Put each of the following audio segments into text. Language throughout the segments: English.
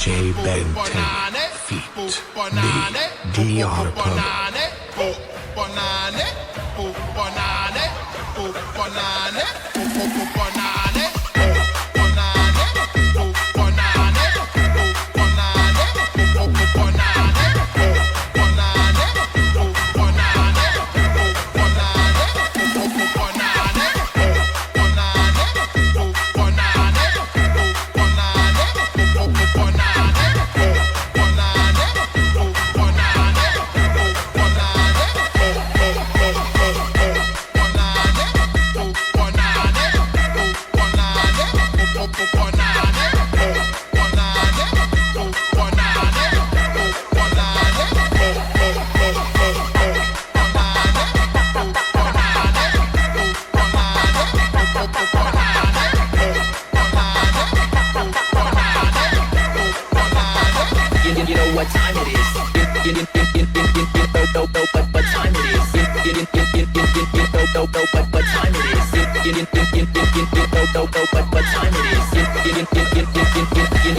DJ Ben 10 feet. The DR what time it is. What time it is. What time it is. What time it is.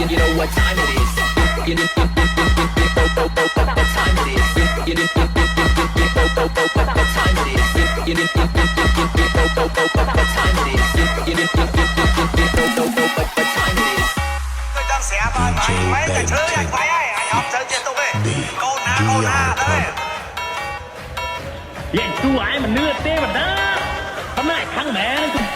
You know what time it is. What time it is. What time it is. Tôi đang xẻ bài mấy cái thứ anh phải ai học chơi trên tôi về câu na thôi แย่งสู้ไอ้มันเนื้อเต้มันนะทำไมข้างแม่เลย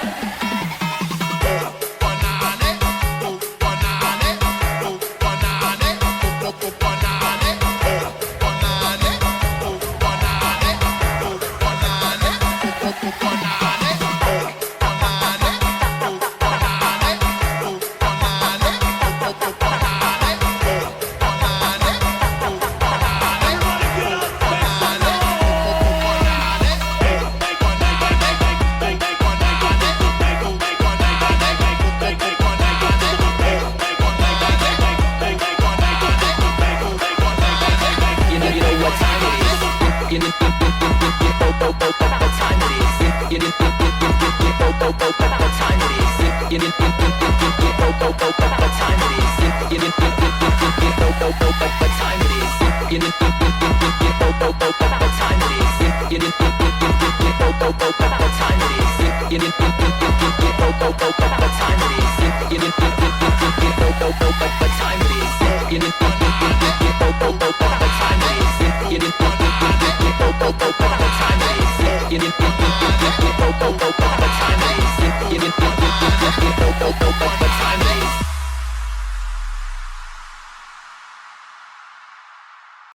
What time it is.